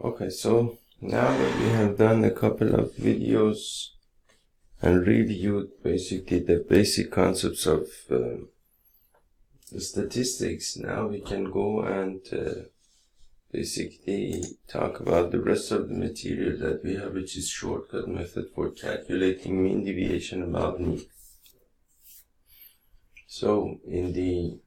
Okay, so now that we have done a couple of videos and reviewed basically the basic concepts of statistics, now we can go and basically talk about the rest of the material that we have, which is shortcut method for calculating mean deviation about mean. So in the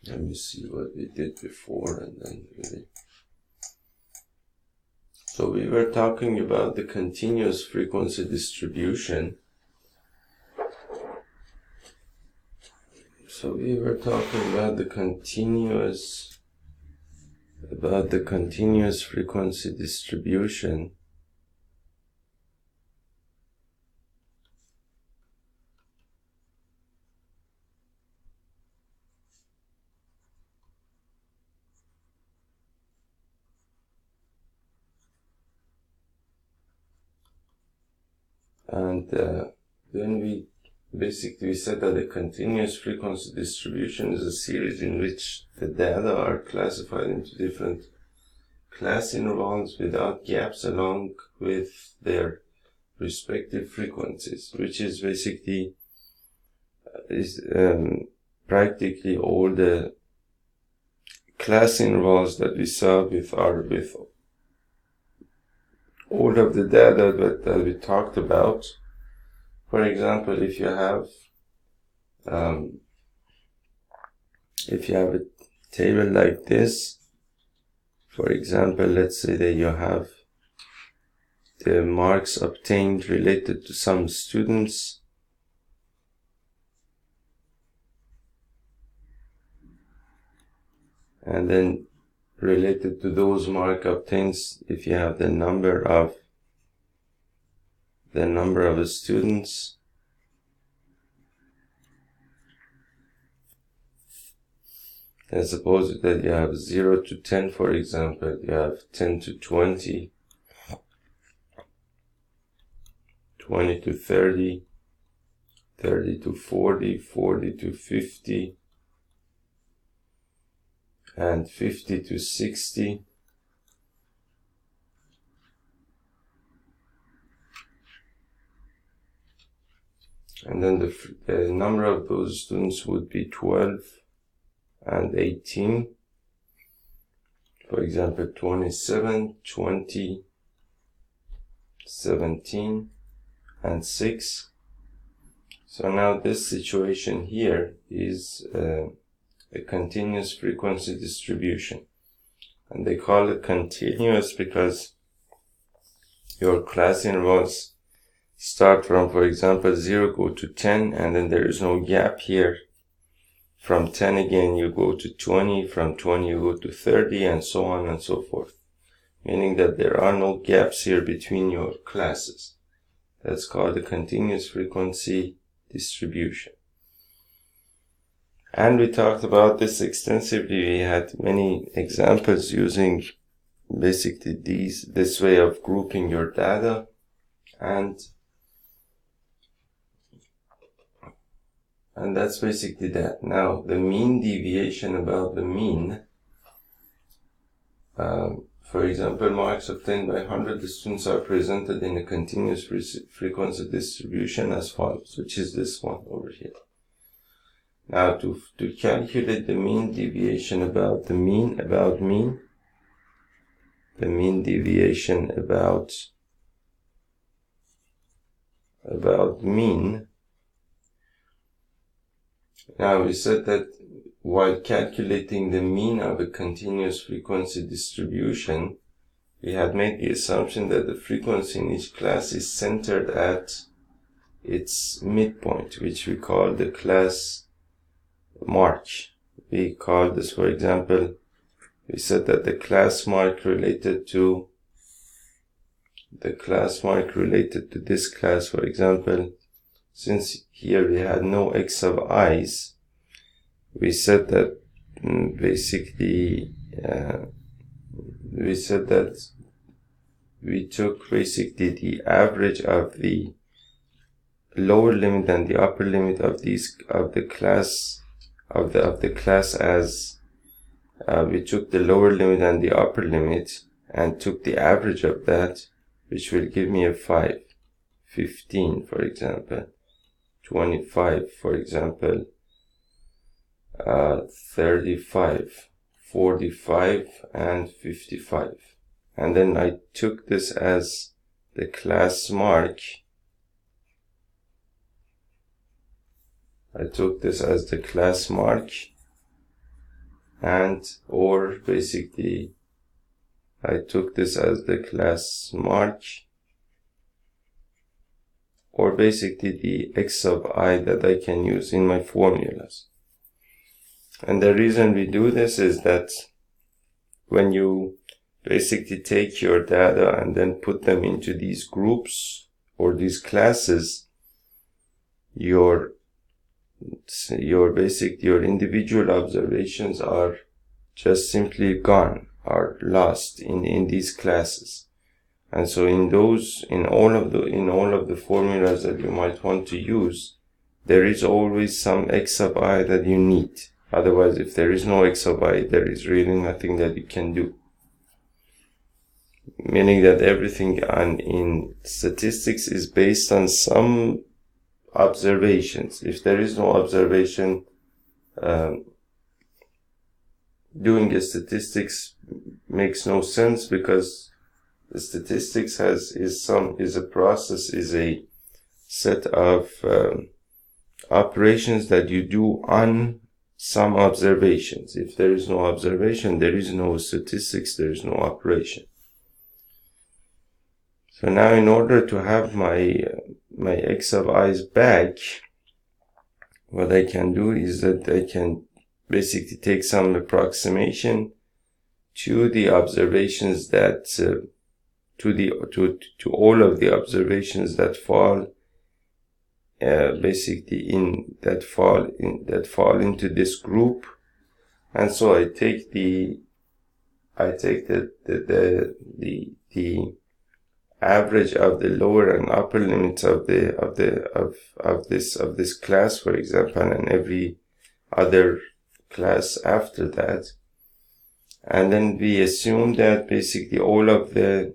let me see what we did before and then really. So we were talking about the continuous frequency distribution. So we were talking about the continuous frequency distribution. And then we basically said that a continuous frequency distribution is a series in which the data are classified into different class intervals without gaps along with their respective frequencies, which is basically practically all the class intervals that we saw with all of the data that we talked about. For example, if you have a table like this, for example, let's say that you have the marks obtained related to some students, and then related to those mark obtained, if you have the number of students, and suppose that you have 0 to 10, for example, you have 10 to 20, 20 to 30, 30 to 40, 40 to 50, and 50 to 60. And then the number of those students would be 12 and 18. For example, 27, 20, 17, and 6. So now this situation here is a continuous frequency distribution. And they call it continuous because your class intervals start from, for example, 0 go to 10, and then there is no gap here. From 10 again you go to 20, from 20 you go to 30, and so on and so forth. Meaning that there are no gaps here between your classes. That's called a continuous frequency distribution. And we talked about this extensively. We had many examples using basically this way of grouping your data, and that's basically that. Now, the mean deviation about the mean, for example, marks obtained by 100 students are presented in a continuous frequency distribution as follows, which is this one over here. Now, to calculate the mean deviation about the mean, the mean deviation about mean. Now, we said that while calculating the mean of a continuous frequency distribution, we had made the assumption that the frequency in each class is centered at its midpoint, which we call the class mark. We call this, for example, we said that the class mark related to this class, for example, since here we had no x of i's, we said that we took basically the average of the lower limit and the upper limit of these of the class as we took the lower limit and the upper limit and took the average of that, which will give me a 5, 15 for example, 25 for example, 35, 45 and 55. And then I took this as the class mark. And or basically I took this as the class mark, or basically the x sub I that I can use in my formulas. And the reason we do this is that when you basically take your data and then put them into these groups or these classes, your individual observations are just simply gone, are lost in these classes. And so in all of the formulas that you might want to use, there is always some x sub I that you need. Otherwise, if there is no x sub I, there is really nothing that you can do. Meaning that everything in statistics is based on some observations. If there is no observation, doing a statistics makes no sense, because the statistics is a set of operations that you do on some observations. If there is no observation, there is no statistics, there is no operation. So now, in order to have my x sub i's back, what I can do is that I can basically take some approximation to the observations that to all of the observations that fall fall into this group. And so I take the average of the lower and upper limits of this class, for example, and every other class after that, and then we assume that basically all of the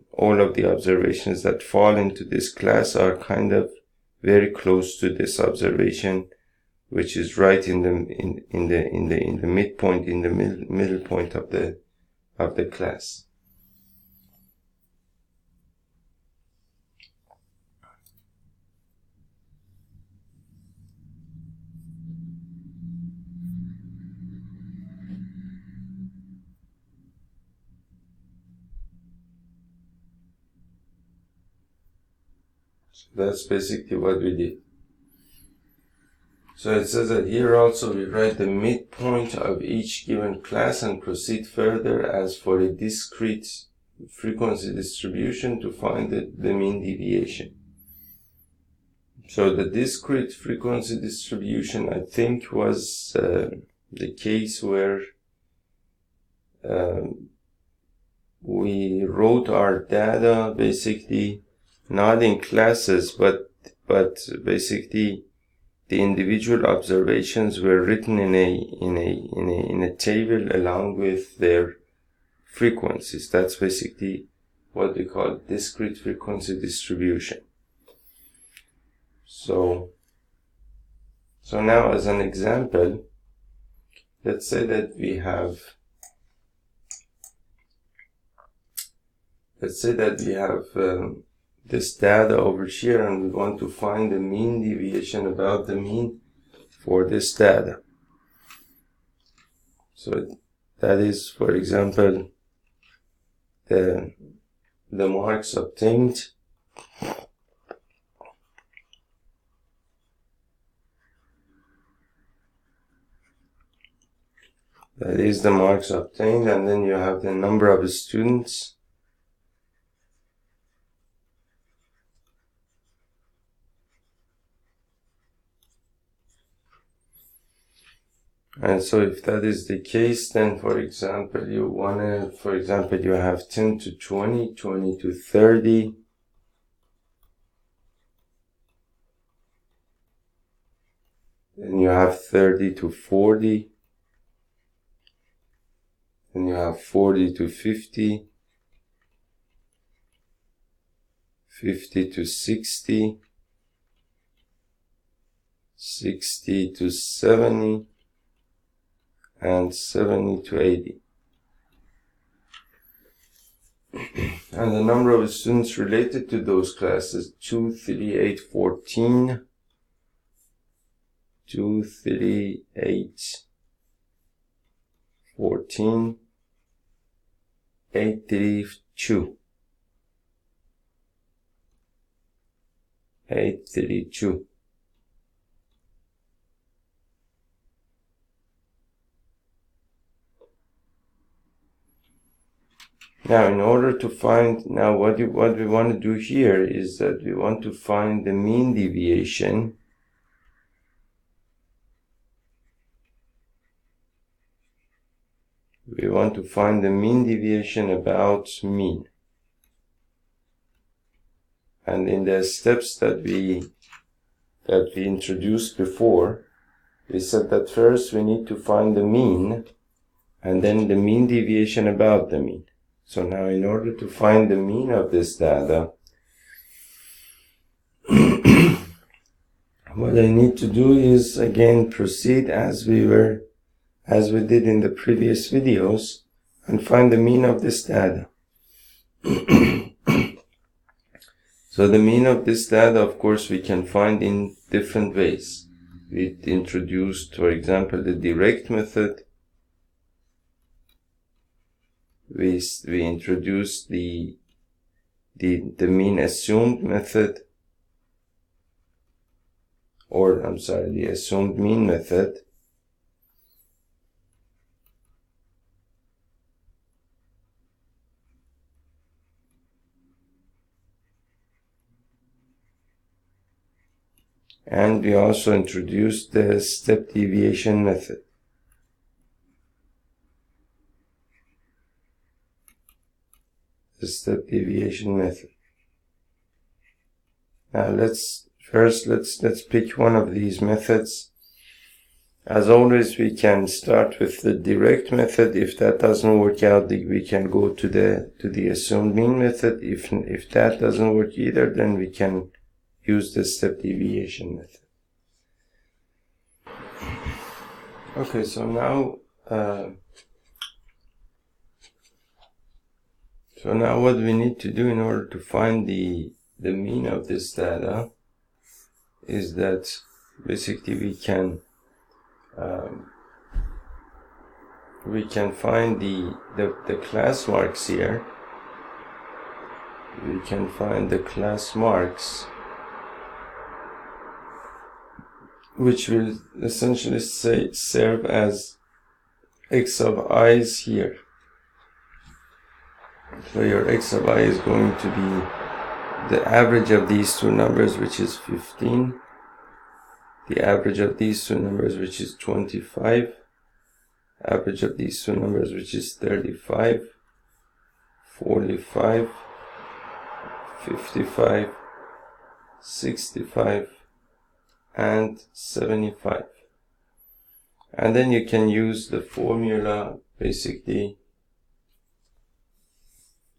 observations that fall into this class are kind of very close to this observation, which is right in the midpoint, in the middle point of the class. That's basically what we did. So it says that here also we write the midpoint of each given class and proceed further as for a discrete frequency distribution to find the mean deviation. So the discrete frequency distribution, I think, was the case where we wrote our data basically not in classes, but basically the individual observations were written in a table along with their frequencies. That's basically what we call discrete frequency distribution. So now, as an example, let's say that we have this data over here, and we want to find the mean deviation about the mean for this data. So that is, for example, the marks obtained. That is the marks obtained, and then you have the number of students. And so if that is the case, then for example, you have 10 to 20, 20 to 30, then you have 30 to 40, then you have 40 to 50, 50 to 60, 60 to 70, and 70 to 80. And the number of students related to those classes: 2, 3, 8, 14, 2, 3, 8, 14, 8, 3, 2. 832. Now, in order to find, what we want to do here is that we want to find the mean deviation about mean. And in the steps that we introduced before, we said that first we need to find the mean and then the mean deviation about the mean. So now, in order to find the mean of this data, what I need to do is again proceed as we did in the previous videos and find the mean of this data. So the mean of this data, of course, we can find in different ways. We introduced, for example, the direct method. We introduced the mean assumed method, the assumed mean method. And we also introduced the step deviation method. Now let's pick one of these methods. As always, we can start with the direct method. If that doesn't work out, we can go to the assumed mean method. If that doesn't work either, then we can use the step deviation method. Okay, so now what we need to do in order to find the mean of this data is that basically we can find the class marks here. We can find the class marks, which will essentially serve as x of i's here. So your x of I is going to be the average of these two numbers, which is 15, the average of these two numbers, which is 25, average of these two numbers, which is 35, 45, 55, 65, and 75. And then you can use the formula, basically.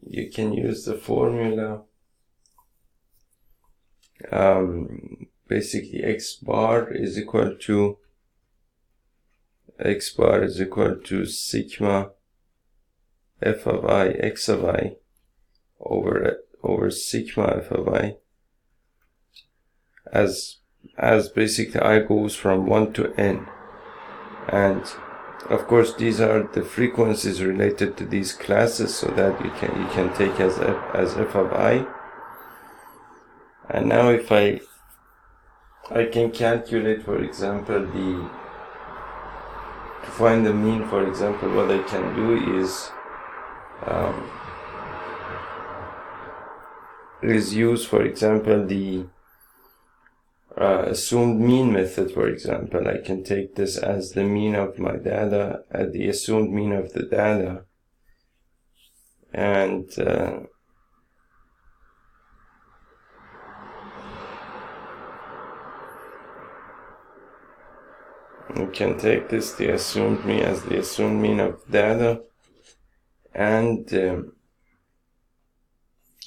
You can use the formula, basically x bar is equal to sigma f of I, x of I, over sigma f of I, as basically I goes from 1 to n. And of course, these are the frequencies related to these classes, so that you can take as f of I. And now if I can calculate, for example, to find the mean, for example, what I can do is use, for example, the assumed mean method. For example, I can take this as the mean of my data, the assumed mean of the data, and You can take this, the assumed mean, as the assumed mean of data, and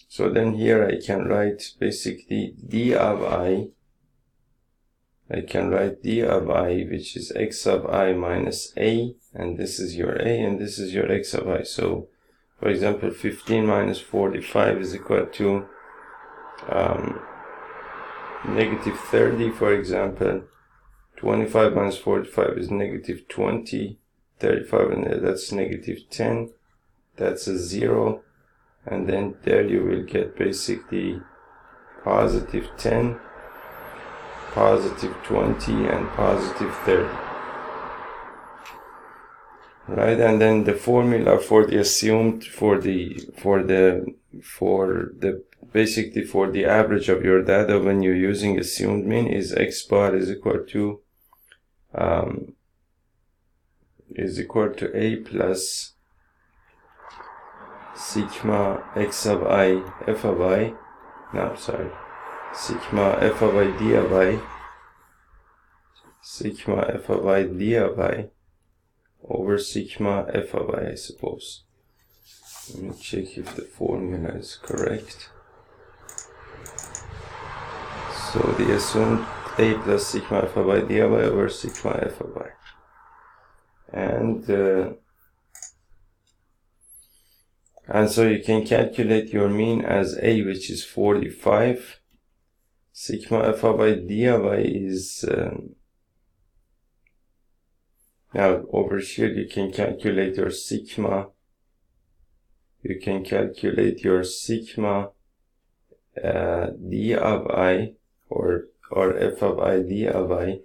so then here I can write basically d of I. I can write d of I, which is x of I minus a, and this is your a, and this is your x of I. So, for example, 15 minus 45 is equal to negative 30, for example. 25 minus 45 is negative 20. 35, and that's negative 10. That's a 0. And then there you will get basically positive 10, positive 20, and positive 30. Right, and then the formula for the assumed, basically for the average of your data when you're using assumed mean is x bar is equal to a plus sigma x of I f of I, no, sorry, sigma f of I d of I, sigma f of I d of I over sigma f of I suppose. Let me check if the formula is correct. So the assumed a plus sigma f of I d of I over sigma f of I. And so you can calculate your mean as a, which is 45. Sigma f of I d of I is now over here you can calculate your sigma. You can calculate your sigma d of I or f of I d of I.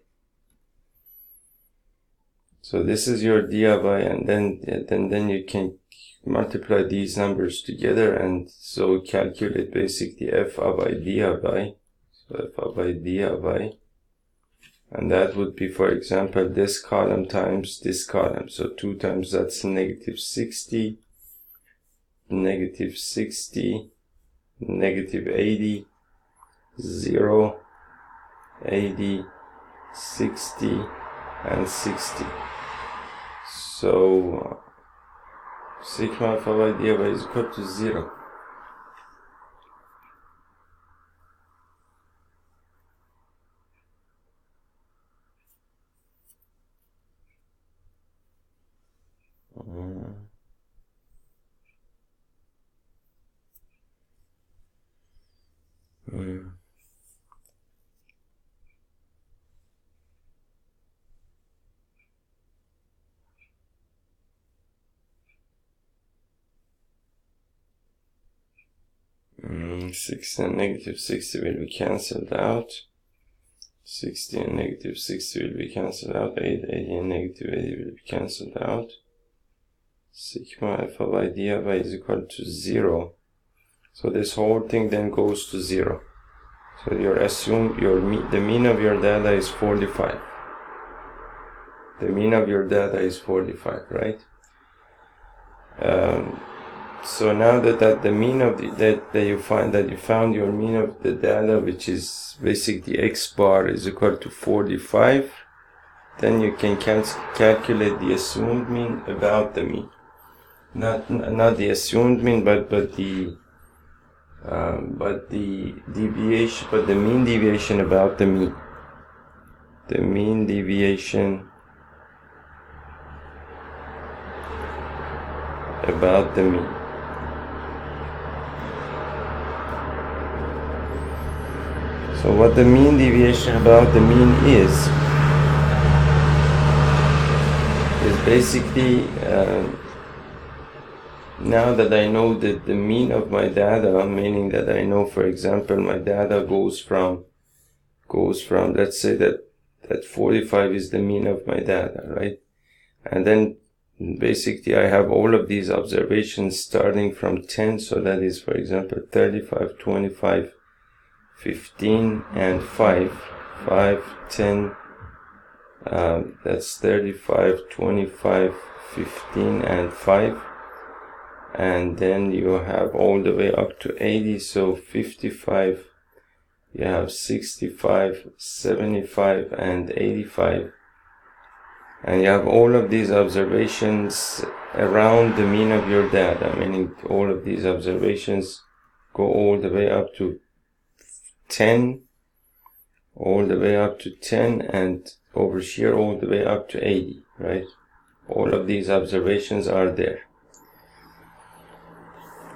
So this is your d of I, and then you can multiply these numbers together, and so calculate basically f of I d of I. So f of I d of I, and that would be, for example, this column times this column. So 2 times that's negative 60, negative 60, negative 80, 0, 80, 60, and 60. So sigma f of I d of I is equal to 0. Six and negative 60 will be cancelled out. 60 and negative 60 will be cancelled out. 80 and negative 80 will be cancelled out. Sigma f of I d of I is equal to 0. So this whole thing then goes to 0. So the mean of your data is 45. The mean of your data is 45, right? So now that the mean of that you found your mean of the data, which is basically x bar is equal to 45, then you can calculate the assumed mean about the mean. Not the assumed mean, but the deviation, but the mean deviation about the mean. The mean deviation about the mean. So what the mean deviation about the mean is basically, now that I know that the mean of my data, meaning that I know, for example, my data goes from, let's say that 45 is the mean of my data, right? And then basically I have all of these observations starting from 10, so that is, for example, 35, 25, 15, and 5, 10, that's 35, 25, 15, and 5. And then you have all the way up to 80, so 55, you have 65, 75, and 85. and you have all of these observations around the mean of your data, meaning all of these observations go all the way up to 10, and over here all the way up to 80, right? All of these observations are there.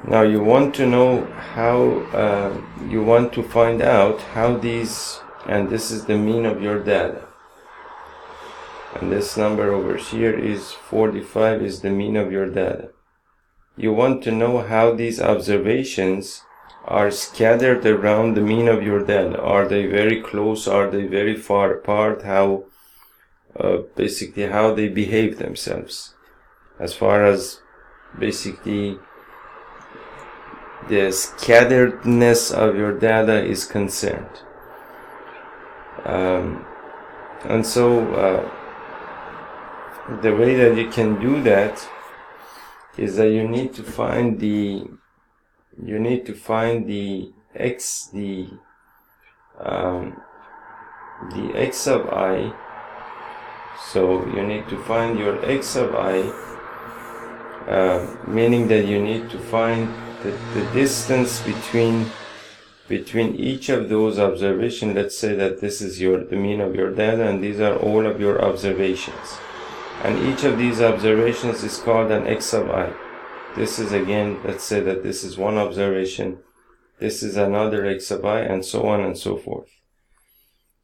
Now you want to know how, you want to find out how these, and this is the mean of your data, and this number over here is 45, is the mean of your data. You want to know how these observations are scattered around the mean of your data. Are they very close? Are they very far apart? How, basically how they behave themselves as far as basically the scatteredness of your data is concerned. And so the way that you can do that is that you need to find the x, the x of I. So you need to find your x of I, meaning that you need to find the distance between each of those observations. Let's say that this is the mean of your data, and these are all of your observations, and each of these observations is called an x of I. This is, again, let's say that this is one observation, this is another x of I, and so on and so forth.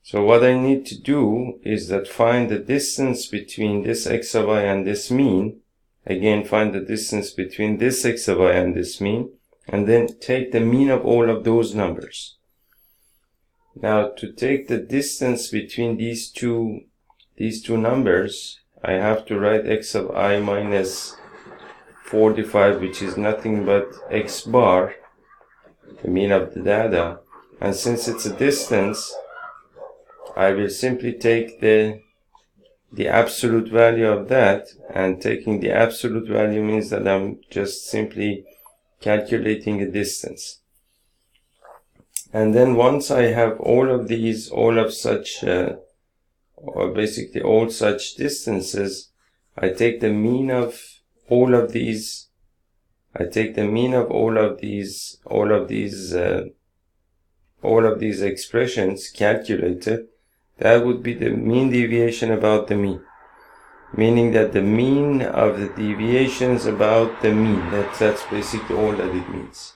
So what I need to do is that find the distance between this x of I and this mean. Again, find the distance between this x of I and this mean, and then take the mean of all of those numbers. Now, to take the distance between these two numbers, I have to write x of I minus 45, which is nothing but x bar, the mean of the data. And since it's a distance, I will simply take the absolute value of that, and taking the absolute value means that I'm just simply calculating a distance. And then once I have all of such distances, I take the mean of all of these. All of these expressions calculated. That would be the mean deviation about the mean, meaning that the mean of the deviations about the mean. That's basically all that it means.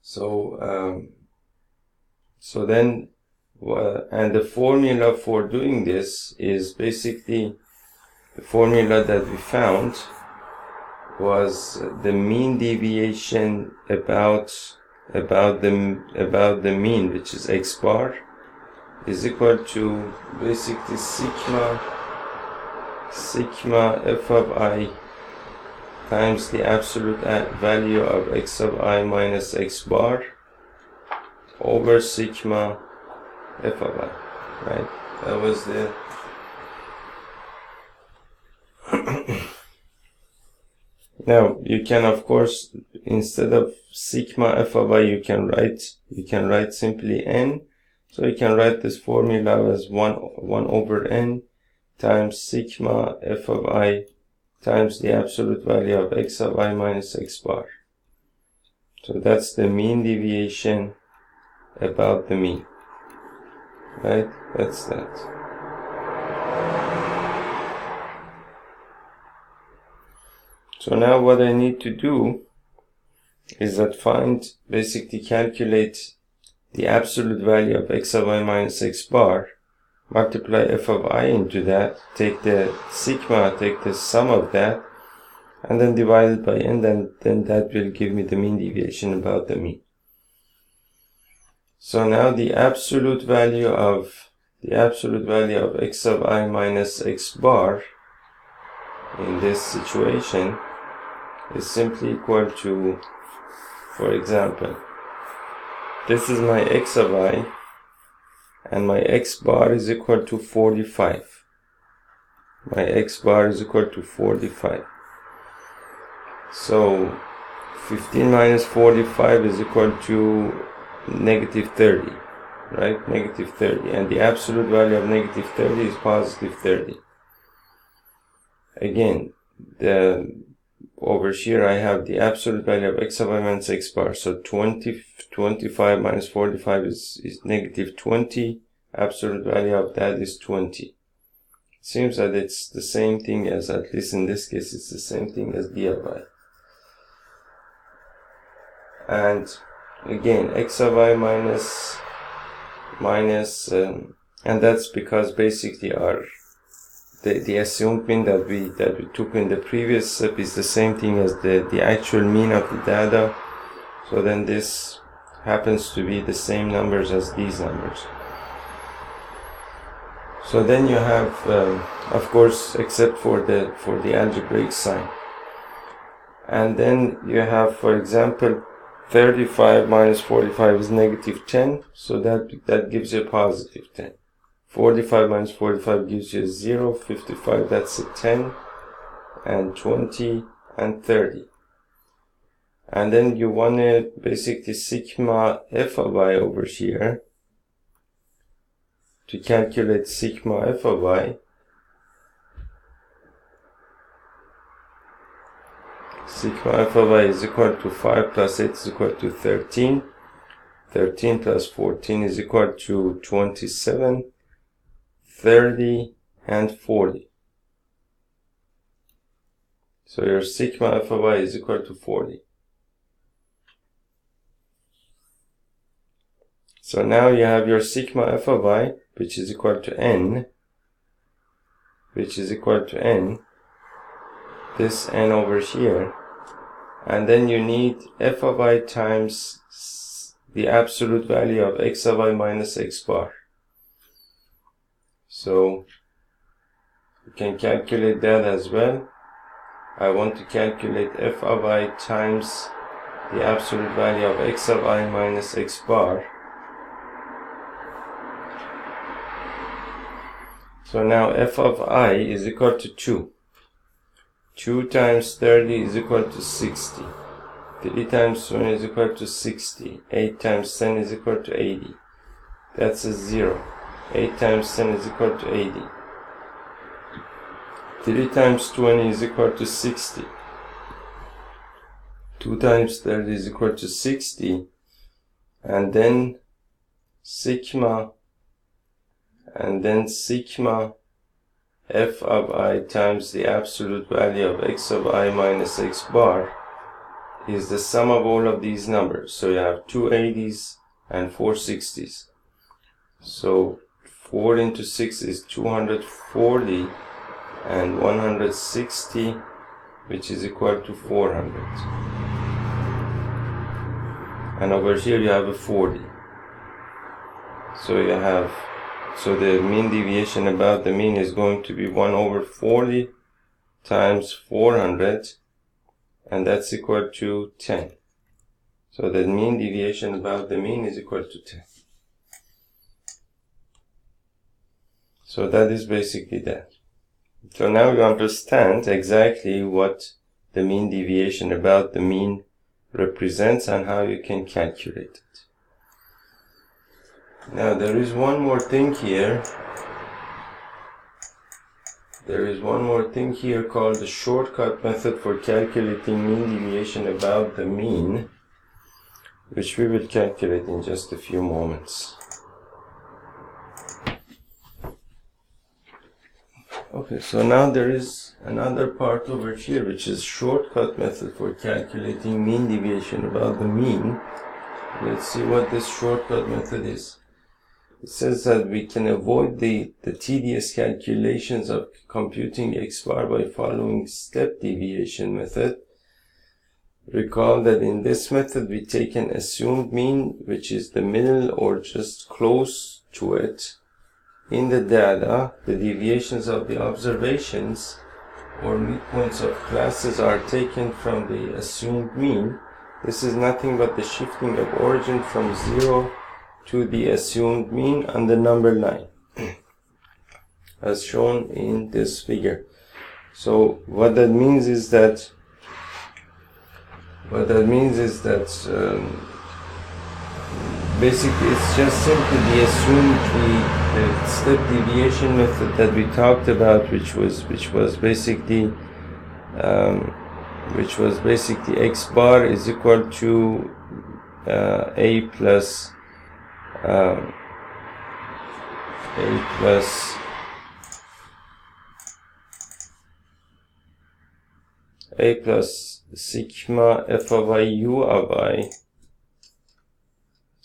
So then, and the formula for doing this is basically the formula that we found was the mean deviation about the mean, which is x bar, is equal to basically sigma f of I times the absolute value of x of I minus x bar over sigma f of I, right? That was the now you can, of course, instead of sigma f of I, you can write simply n. So you can write this formula as 1 over n times sigma f of I times the absolute value of x of I minus x bar. So that's the mean deviation about the mean, right? That's that. So now what I need to do is that basically calculate the absolute value of x of I minus x bar, multiply f of I into that, take the sigma, take the sum of that, and then divide it by n, then that will give me the mean deviation about the mean. So now the absolute value of x of I minus x bar in this situation is simply equal to, for example, this is my x of I, and my x bar is equal to 45. My x bar is equal to 45. So 15 minus 45 is equal to negative 30, right? Negative 30. And the absolute value of negative 30 is positive 30. Again, over here I have the absolute value of x of I minus x bar. So 25 minus 45 is negative 20. Absolute value of that is 20. Seems that it's the same thing as, at least in this case, it's the same thing as d of I. And again, x of I minus, and that's because basically the assumed mean that we took in the previous step is the same thing as the actual mean of the data. So then this happens to be the same numbers as these numbers. So then you have, of course, except for the algebraic sign. And then you have, for example, 35 minus 45 is negative 10. So that gives you a positive 10. 45 minus 45 gives you a 0. 55, that's a 10. And 20 and 30. And then you want to basically sigma f of I over here. To calculate sigma f of I, sigma f of I is equal to 5 plus 8 is equal to 13. 13 plus 14 is equal to 27, 30, and 40. So your sigma f of I is equal to 40. So now you have your sigma f of I, which is equal to n, this n over here, and then you need f of I times the absolute value of x of I minus x bar. So you can calculate that as well. I want to calculate f of I times the absolute value of x of I minus x bar. So now f of I is equal to 2. 2 times 30 is equal to 60. 3 times 20 is equal to 60. 8 times 10 is equal to 80. That's a 0. 8 times 10 is equal to 80. 3 times 20 is equal to 60. 2 times 30 is equal to 60. And then sigma f of I times the absolute value of x of I minus x bar is the sum of all of these numbers. So you have 2 80s and 4 60s. So 4 into 6 is 240 and 160, which is equal to 400. And over here you have a 40. So the mean deviation about the mean is going to be 1 over 40 times 400, and that's equal to 10. So the mean deviation about the mean is equal to 10. So that is basically that. So now you understand exactly what the mean deviation about the mean represents and how you can calculate it. Now there is one more thing here. Called the shortcut method for calculating mean deviation about the mean, which we will calculate in just a few moments. Okay, so now there is another part over here, which is shortcut method for calculating mean deviation about the mean. Let's see what this shortcut method is. It says that we can avoid the tedious calculations of computing x bar by following step deviation method. Recall that in this method we take an assumed mean, which is the middle or just close to it in the data. The deviations of the observations or midpoints of classes are taken from the assumed mean. This is nothing but the shifting of origin from 0 to the assumed mean on the number line, as shown in this figure. So what that means is that basically it's just simply the assumed the step deviation method that we talked about, which was basically x bar is equal to a plus sigma f of I u of I,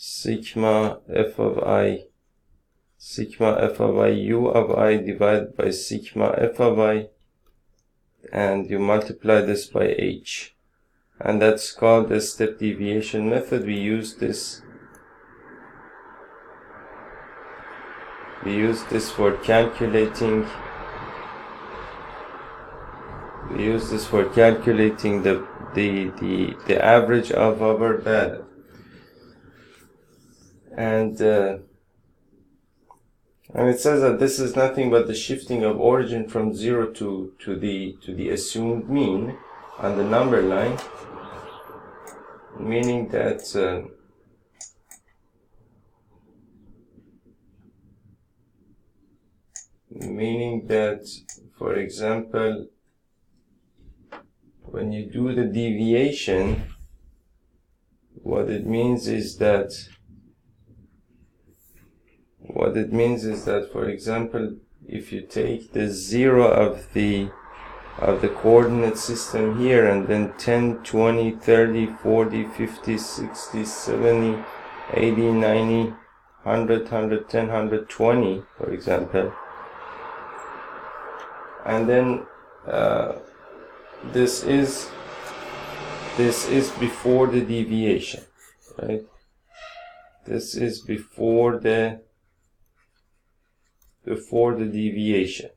sigma f of I u of I divided by sigma f of I, and you multiply this by h, and that's called the step deviation method. We use this for calculating the average of our data. And it says that this is nothing but the shifting of origin from 0 to the assumed mean on the number line, meaning that for example, when you do the deviation, what it means is that for example, if you take the 0 of the coordinate system here, and then 10, 20, 30, 40, 50, 60, 70, 80, 90, 100, 110, 120, for example, and then this is before the deviation, right? This is before the deviation.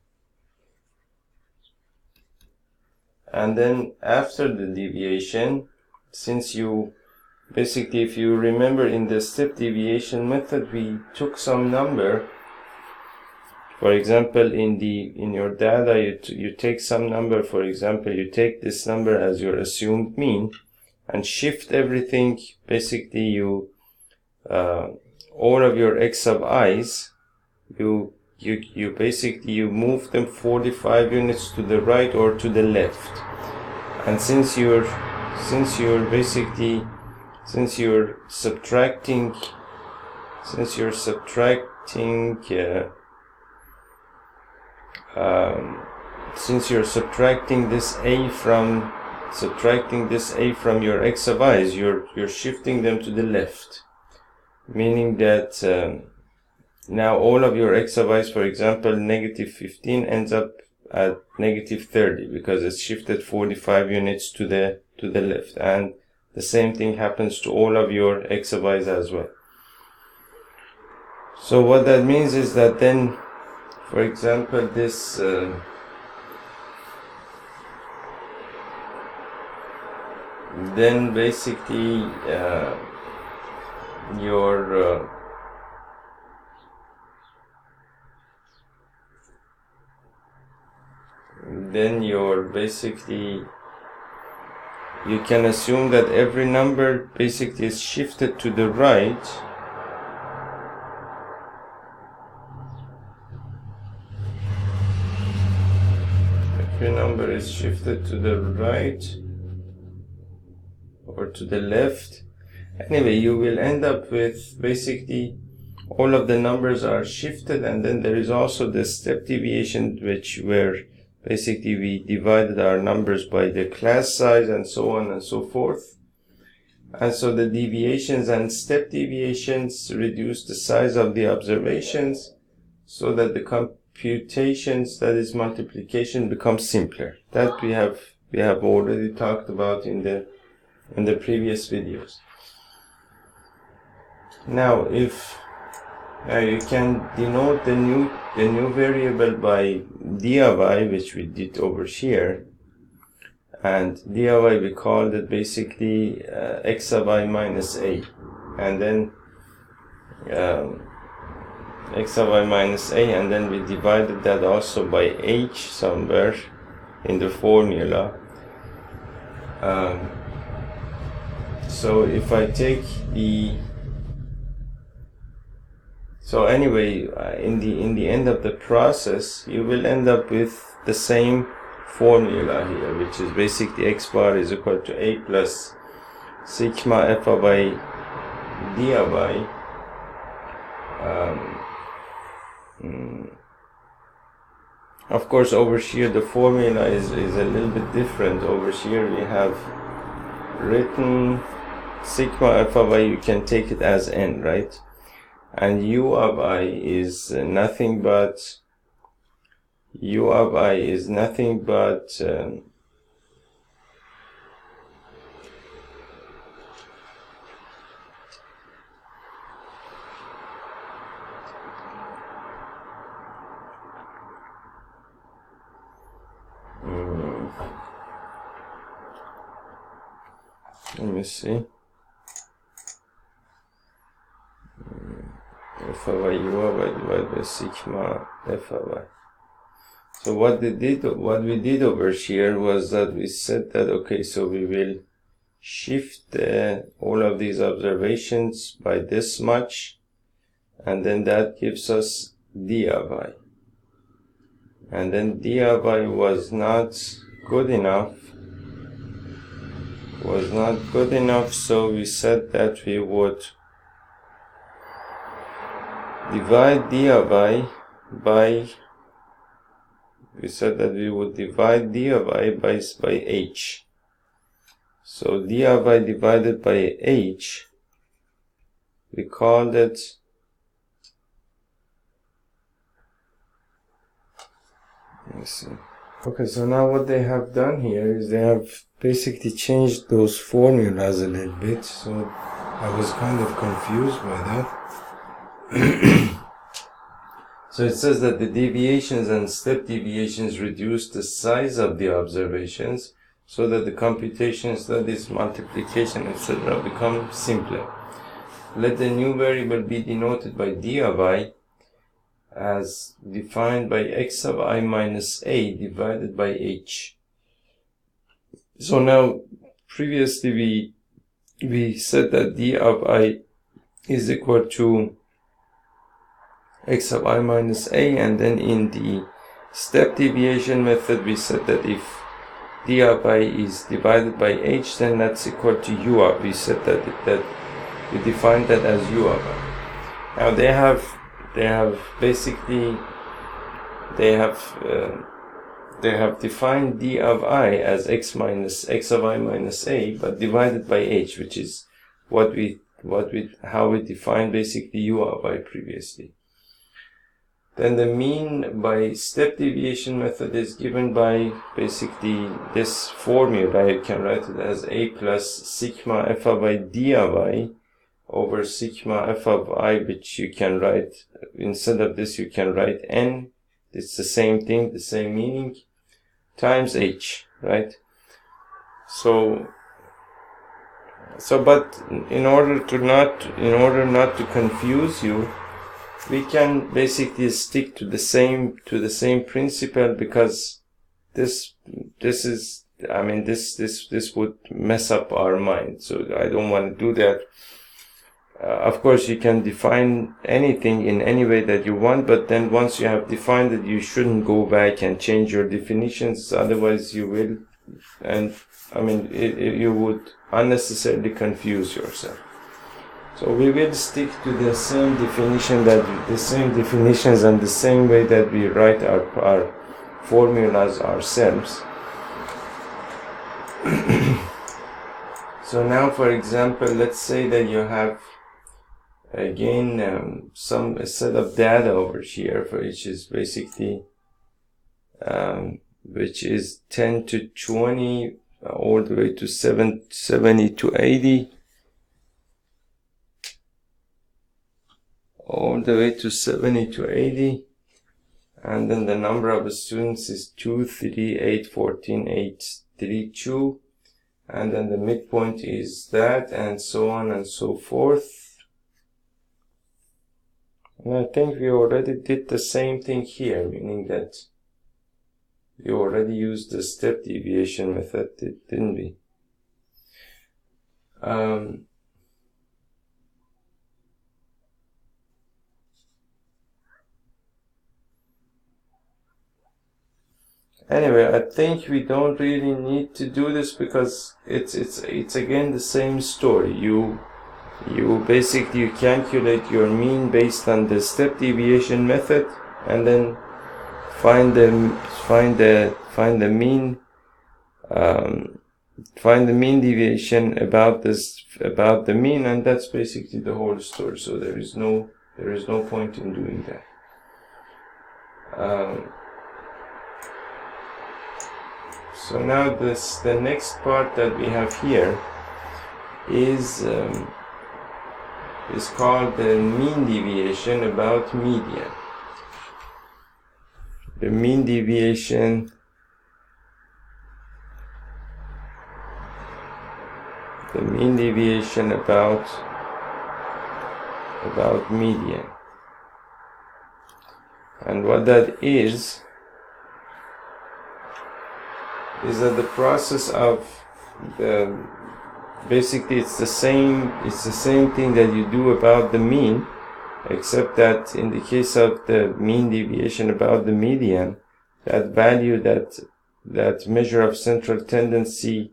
And then after the deviation, since you basically, if you remember in the step deviation method, we took some number. For example, in your data, you take some number. For example, you take this number as your assumed mean and shift everything. Basically, you all of your x of i's, you move them 45 units to the right or to the left. And since you're subtracting this a from your x of i's, you're shifting them to the left, meaning that now all of your x of i's, for example, negative 15 ends up at negative 30 because it's shifted 45 units to the left, and the same thing happens to all of your x of i's as well. So what that means is that then, for example, this then basically you can assume that every number basically is shifted to the right. Every number is shifted to the right or to the left. Anyway, you will end up with basically all of the numbers are shifted, and then there is also the step deviation, where basically we divided our numbers by the class size and so on and so forth. And so the deviations and step deviations reduce the size of the observations so that the computations, that is multiplication, becomes simpler. That we have already talked about in the previous videos. Now you can denote the new variable by d of I, which we did over here, and d of I, we called it basically x of I minus a, and then x of I minus a, and then we divided that also by h somewhere in the formula. So if I take the So anyway, in the end of the process, you will end up with the same formula here, which is basically x bar is equal to a plus sigma f of I d of I. Of course, over here the formula is a little bit different. Over here we have written sigma f of I, you can take it as n, right? And u of I is nothing but let me see, f of I u of I divided by sigma f of I. So what we did over here was that we said that, okay, so we will shift all of these observations by this much, and then that gives us d of I. And then d of I was not good enough, so we said that we would divide d of I by, by h. So d of I divided by h, we called it, let me see. Okay, so now what they have done here is they have basically changed those formulas a little bit, so I was kind of confused by that. So it says that the deviations and step deviations reduce the size of the observations so that the computations, that is multiplication, etc., become simpler. Let the new variable be denoted by d of I as defined by x of I minus a divided by h. So now, previously we said that d of I is equal to x of I minus a, and then in the step deviation method we said that if d of I is divided by h, then that's equal to u of. We said that we defined that as u of I. Now they have defined d of I as x of I minus a, but divided by h, which is how we defined basically u of I previously. Then the mean by step deviation method is given by basically this formula. You can write it as a plus sigma f of I d of I over sigma f of I, which you can write, instead of this you can write n, it's the same thing, the same meaning, times h, right? So but in order not to confuse you, we can basically stick to the same principle, because this would mess up our mind, so I don't want to do that. Of course you can define anything in any way that you want, but then once you have defined it, you shouldn't go back and change your definitions, otherwise you will, and you would unnecessarily confuse yourself. So we will stick to the same definitions and the same way that we write our formulas ourselves. So now, for example, let's say that you have again a set of data over here, which is basically which is 10 to 20 all the way to 70 to 80. All the way to 70 to 80, and then the number of students is 2, 3, 8, 14, 8, 3, 2, and then the midpoint is that, and so on and so forth. And I think we already did the same thing here, meaning that we already used the step deviation method, didn't we? Anyway, I think we don't really need to do this because it's again the same story. You basically you calculate your mean based on the step deviation method, and then find the mean find the mean deviation about the mean, and that's basically the whole story. So there is no point in doing that. So now the next part that we have here is called the mean deviation about median. The mean deviation about median. And what that is that the process of basically it's the same thing that you do about the mean, except that in the case of the mean deviation about the median, that value, that measure of central tendency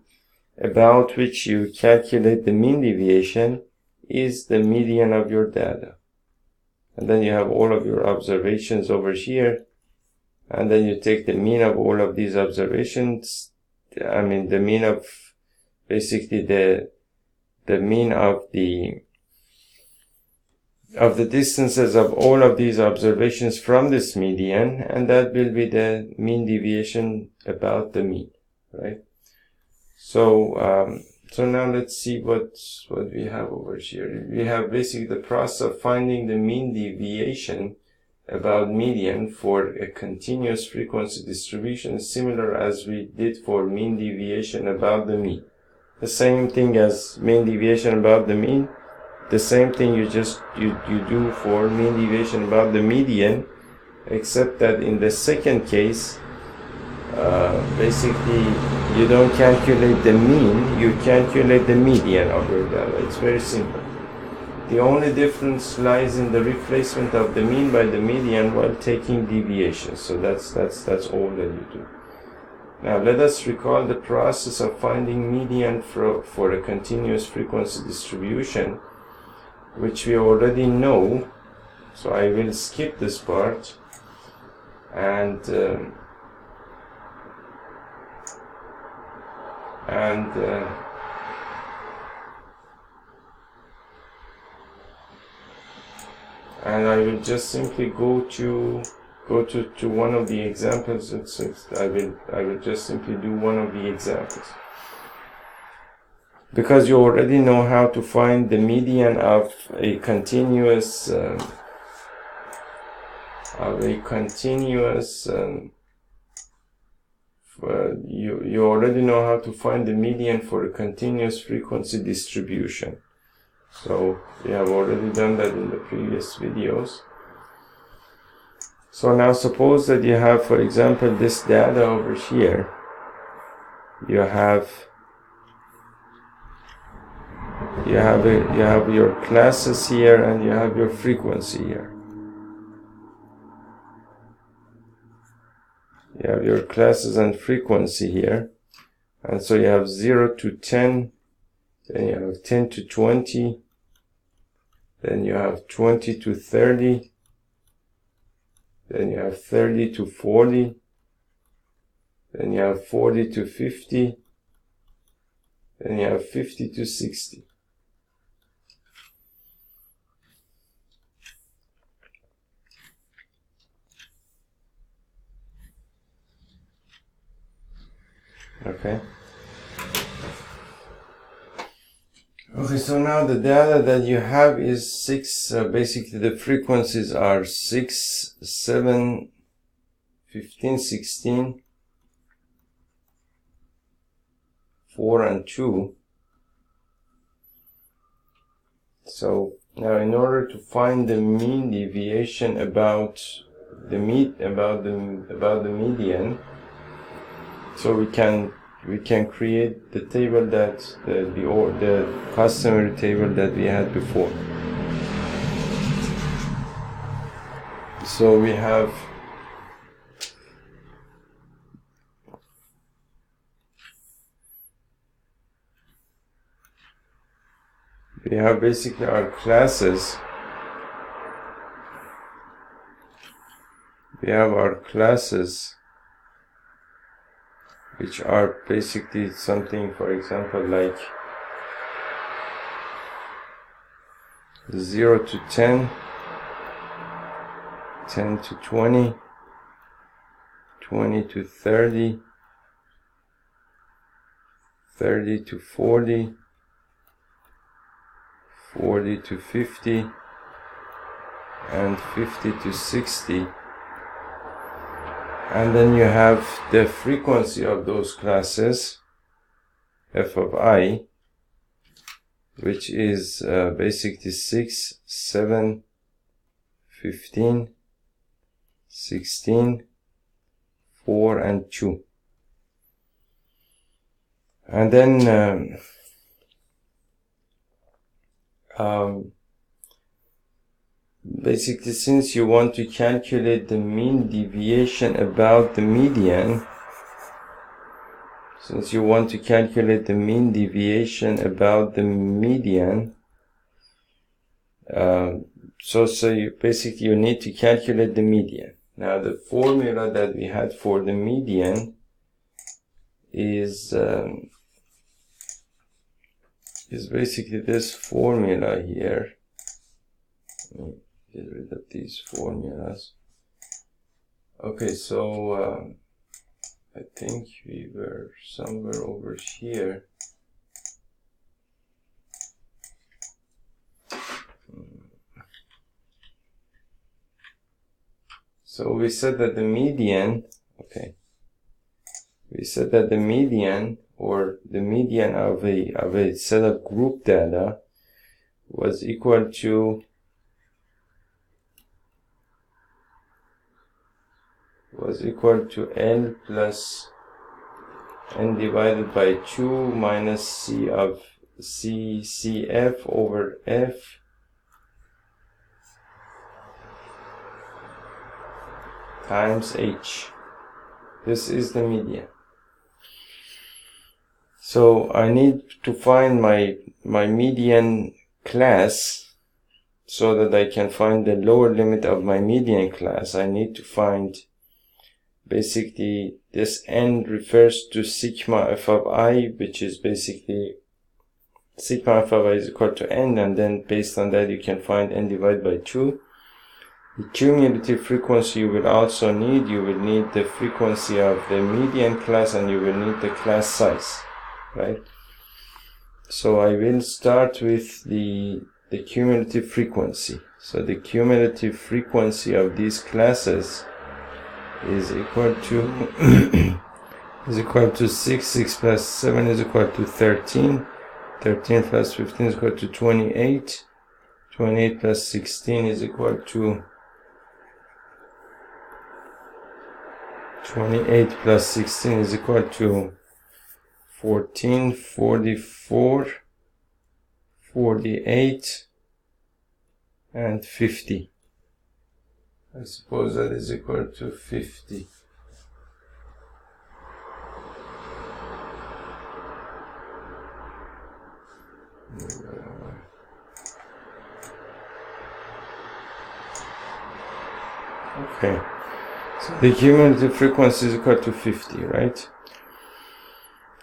about which you calculate the mean deviation, is the median of your data. And then you have all of your observations over here, and then you take the mean of all of these observations. I mean, the mean of basically the mean of the distances of all of these observations from this median, and that will be the mean deviation about the mean, right? So so now let's see what we have over here. We have basically the process of finding the mean deviation about median for a continuous frequency distribution, similar as we did for mean deviation about the mean. The same thing as mean deviation about the mean, the same thing you do for mean deviation about the median, except that in the second case, basically you don't calculate the mean, you calculate the median of your data. It's very simple. The only difference lies in the replacement of the mean by the median while taking deviation. So that's all that you do. Now let us recall the process of finding median for a continuous frequency distribution, which we already know. So I will skip this part and I will just simply go to one of the examples. I will just simply do one of the examples, because you already know how to find the median of a continuous you already know how to find the median for a continuous frequency distribution. So we have already done that in the previous videos. So now suppose that you have, for example, this data over here. You have your classes here, and you have your frequency here. You have your classes and frequency here, and so you have 0 to 10, then you have 10 to 20, then you have 20 to 30, then you have 30 to 40, then you have 40 to 50, then you have 50 to 60. Okay. Okay, so now the data that you have is 6, basically the frequencies are 6, 7, 15, 16, 4 and 2. So now in order to find the mean deviation about the median, so we can create the table that the customary table that we had before. So we have we have basically our classes. We have our classes, which are basically something, for example, like 0 to 10, 10 to 20, 20 to 30, 30 to 40, 40 to 50, and 50 to 60. And then you have the frequency of those classes, f of I, which is basically 6, 7, 15, 16, 4, and 2. And then basically, since you want to calculate the mean deviation about the median, so you basically you need to calculate the median. Now the formula that we had for the median is basically this formula here. Let me get rid of these formulas. Okay, so I think we were somewhere over here. So we said that the median, or the median of a set of group data was equal to L plus N divided by 2 minus C of CF over F times H. This is the median. So I need to find my median class so that I can find the lower limit of my median class. I need to find basically this N refers to sigma f of I, which is basically sigma f of I is equal to N, and then based on that you can find N divided by 2. The cumulative frequency you will also need. You will need the frequency of the median class, and you will need the class size, right? So I will start with the cumulative frequency. So the cumulative frequency of these classes is equal to 6, 6 plus 7 is equal to 13, 13 plus 15 is equal to 28, 28 plus 16 is equal to 28 plus 16 is equal to 14, 44, 48, and 50. I suppose that is equal to 50. Okay, so the cumulative frequency is equal to 50, right?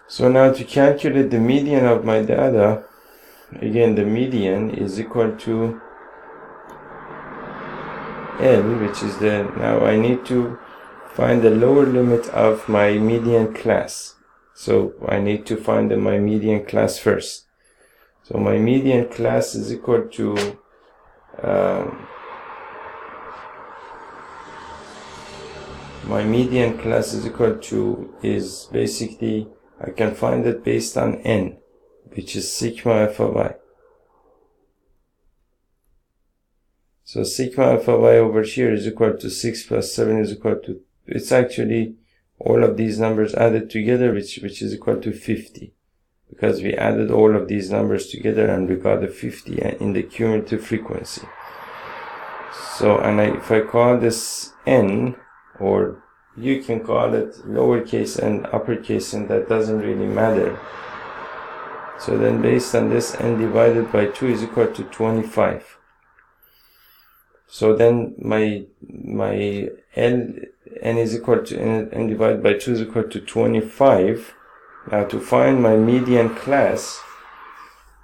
So now to calculate the median of my data, again the median is equal to L, which is now I need to find the lower limit of my median class. So I need to find my median class first. So my median class is equal to is basically, I can find it based on N, which is sigma f of I. So sigma f of I over here is equal to 6 plus 7 is equal to, it's actually all of these numbers added together, which is equal to 50. Because we added all of these numbers together and we got a 50 in the cumulative frequency. So, and if I call this N, or you can call it lowercase and uppercase, and that doesn't really matter. So then based on this, n divided by 2 is equal to 25. So then my n is equal to n divided by 2 is equal to 25. Now to find my median class,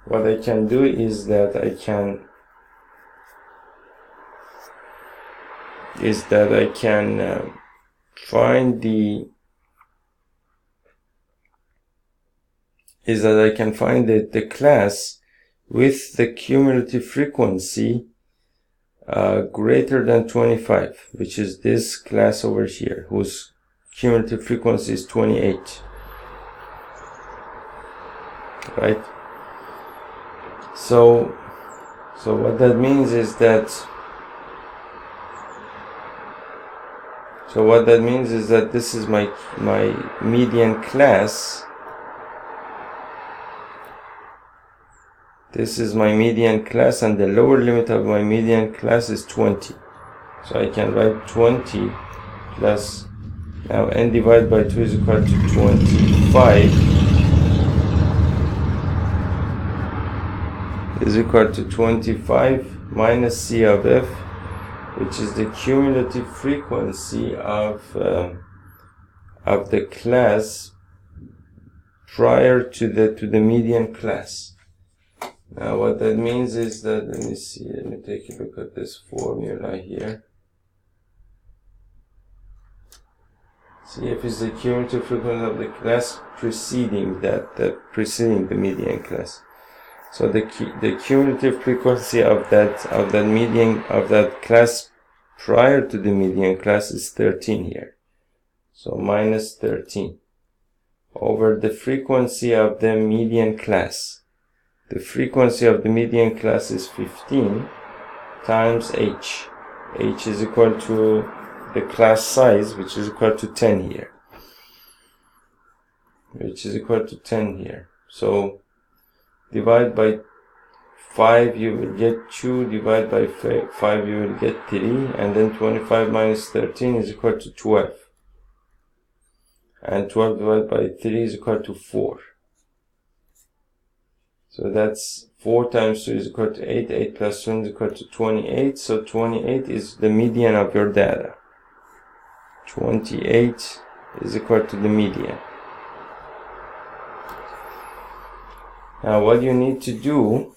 what I can do is that I can find the class with the cumulative frequency greater than 25, which is this class over here, whose cumulative frequency is 28, right? So what that means is that this is my median class. This is my median class, and the lower limit of my median class is 20. So I can write 20 plus, now n divided by 2 is equal to 25, is equal to 25 minus C of f, which is the cumulative frequency of the class prior to the median class. Now what that means is that, let me take a look at this formula here. CF is the cumulative frequency of the class preceding the median class. So the cumulative frequency of that class prior to the median class is 13 here. So minus 13 over the frequency of the median class. The frequency of the median class is 15 times h. H is equal to the class size, which is equal to 10 here. So divide by 5, you will get 2. Divide by 5, you will get 3. And then 25 minus 13 is equal to 12. And 12 divided by 3 is equal to 4. So that's 4 times 2 is equal to 8. 8 plus 1 is equal to 28. So 28 is the median of your data. 28 is equal to the median. Now what you need to do,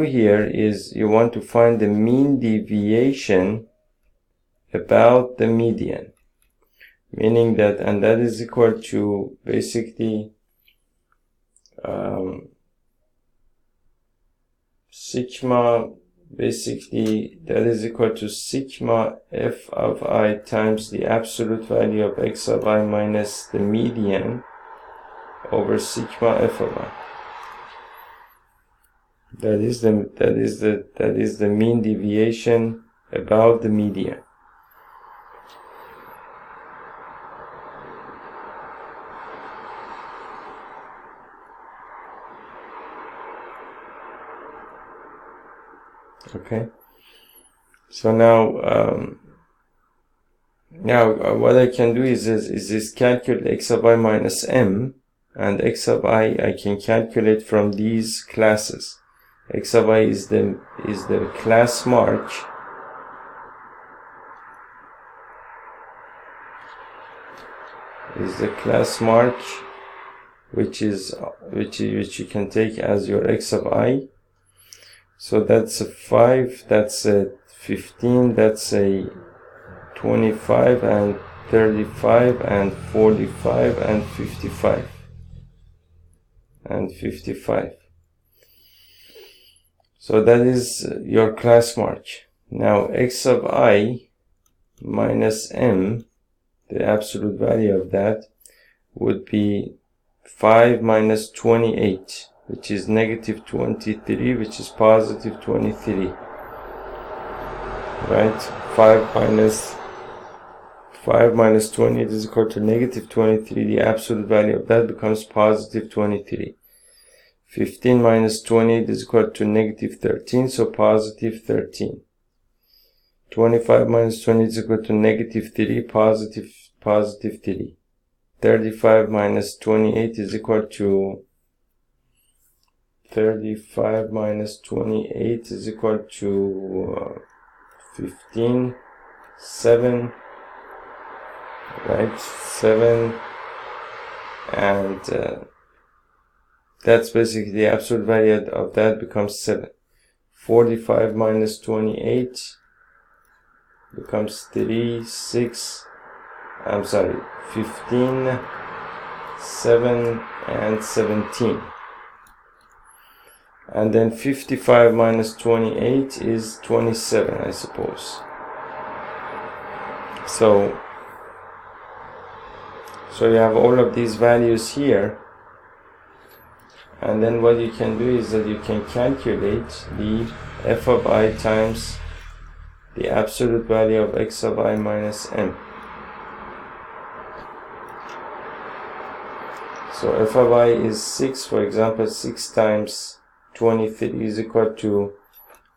here is you want to find the mean deviation about the median. Meaning that, and that is equal to basically sigma, that is equal to sigma f of I times the absolute value of x of I minus the median over sigma f of I. That is the mean deviation about the median. Okay, so now what I can do is calculate x of I minus m, and x of I can calculate from these classes. X of I is the class mark, which you can take as your x of I. So that's a 5, that's a 15, that's a 25, and 35, and 45, and 55. So that is your class mark. Now x of I minus m, the absolute value of that, would be 5 minus 28. Which is negative 23, which is positive 23. Right? 5 minus 28 is equal to negative 23. The absolute value of that becomes positive 23. 15 minus 28 is equal to negative 13, so positive 13. 25 minus 20 is equal to negative 3, positive positive 3. 35 minus 28 is equal to 35 minus 28 is equal to 15, 7, right? 7, and that's basically the absolute value of that becomes 7. 45 minus 28 becomes 3, 6, I'm sorry, 15, 7, and 17. And then 55 minus 28 is 27, I suppose. So you have all of these values here. And then what you can do is that you can calculate the f of I times the absolute value of x of I minus m. So f of I is 6, for example. 6 times 23 is equal to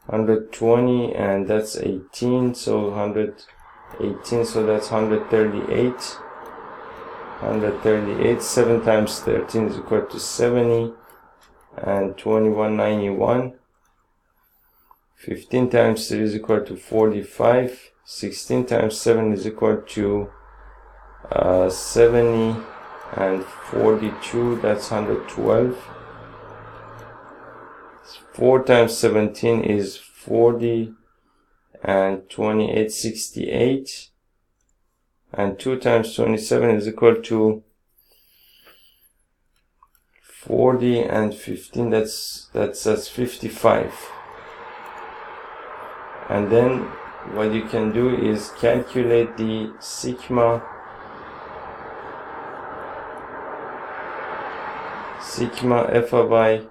120, and that's 18, so 118, so that's 138. 138, 7 times 13 is equal to 70, and 2191. 15 times 3 is equal to 45. 16 times 7 is equal to 70, and 42, that's 112. 4 times 17 is 40, and 28, 68. And 2 times 27 is equal to 40, and 15, that's 55. And then what you can do is calculate the sigma f of I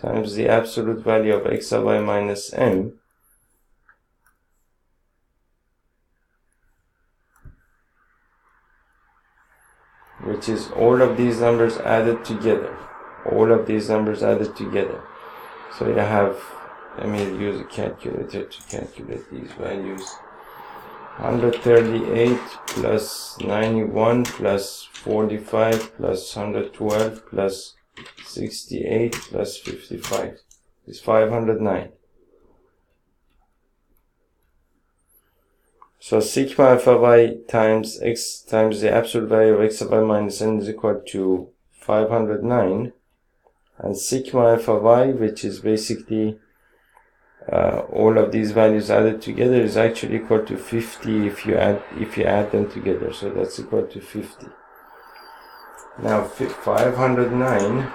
times the absolute value of x of I minus m, which is all of these numbers added together. All of these numbers added together. So you have, let me use a calculator to calculate these values. 138 plus 91 plus 45 plus 112 plus 68 plus 55 is 509. So sigma f of I times x times the absolute value of x of I minus n is equal to 509, and sigma f of I, which is basically all of these values added together, is actually equal to 50 if you add them together. So that's equal to 50. Now 509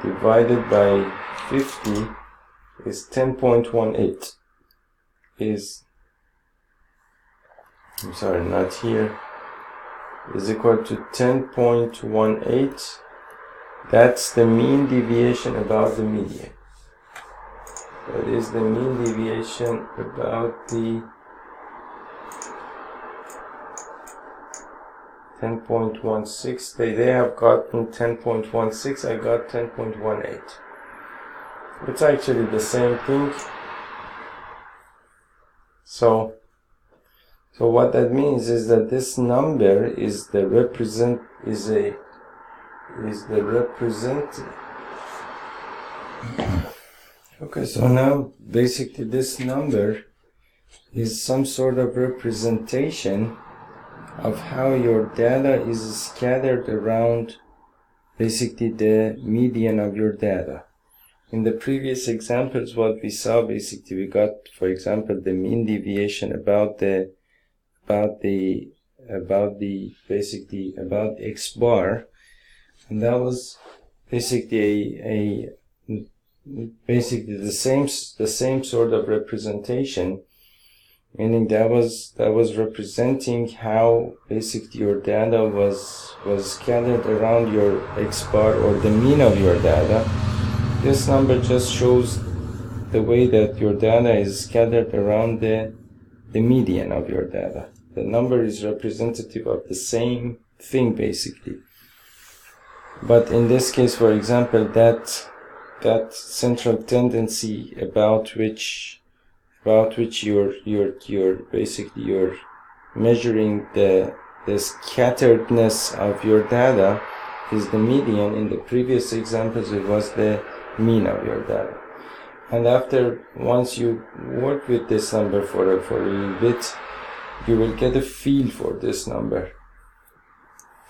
divided by 50 is 10.18. I'm sorry, not here. Is equal to 10.18. That's the mean deviation about the median. That is the mean deviation about the 10.16. They have gotten 10.16. I got 10.18. It's actually the same thing. So what that means is that this number is the Okay, so now basically this number is some sort of representation of how your data is scattered around basically the median of your data. In the previous examples, what we saw, basically we got, for example, the mean deviation about x bar, and that was basically the same sort of representation, meaning that was representing how basically your data was scattered around your x bar, or the mean of your data. This number just shows the way that your data is scattered around the median of your data. The number is representative of the same thing basically. But in this case, for example, that central tendency about which your measuring the scatteredness of your data is the median. In the previous examples, it was the mean of your data. And once you work with this number for a little bit, you will get a feel for this number.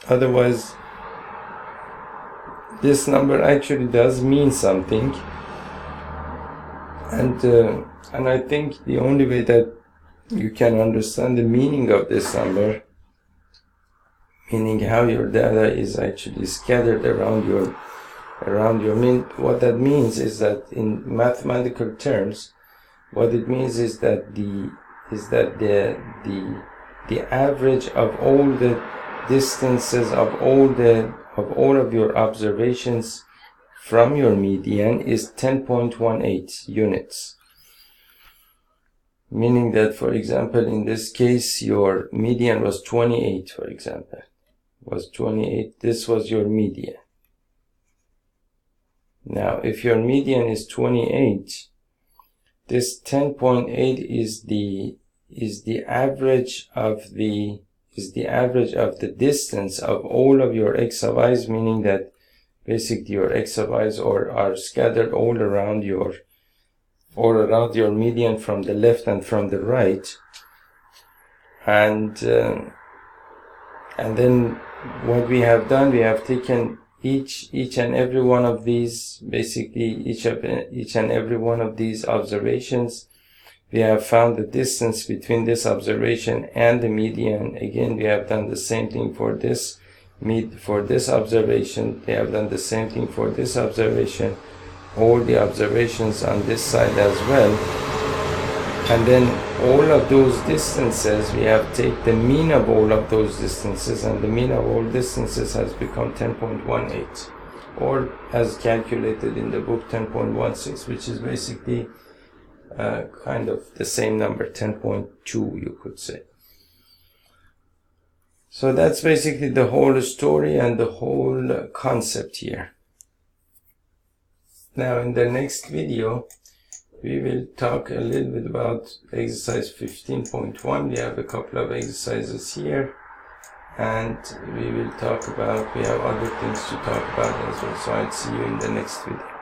Otherwise, this number actually does mean something, and I think the only way that you can understand the meaning of this number, meaning how your data is actually scattered around your mean, what that means is that in mathematical terms, what it means is that the average of all the distances of all of your observations from your median is 10.18 units. Meaning that, for example, in this case, your median was 28, for example. Was 28, this was your median. Now, if your median is 28, this 10.8 is the average of the distance of all of your x of i's, meaning that basically your x of i's are scattered all around your median from the left and from the right, and then what we have done, we have taken each and every one of these, basically each and every one of these observations. We have found the distance between this observation and the median. Again, we have done the same thing for this observation. They have done the same thing for this observation. All the observations on this side as well. And then all of those distances, we have taken the mean of all of those distances, and the mean of all distances has become 10.18, or as calculated in the book 10.16, which is basically kind of the same number, 10.2 you could say. So that's basically the whole story and the whole concept here. Now in the next video, we will talk a little bit about exercise 15.1. We have a couple of exercises here, and we have other things to talk about as well. So I'll see you in the next video.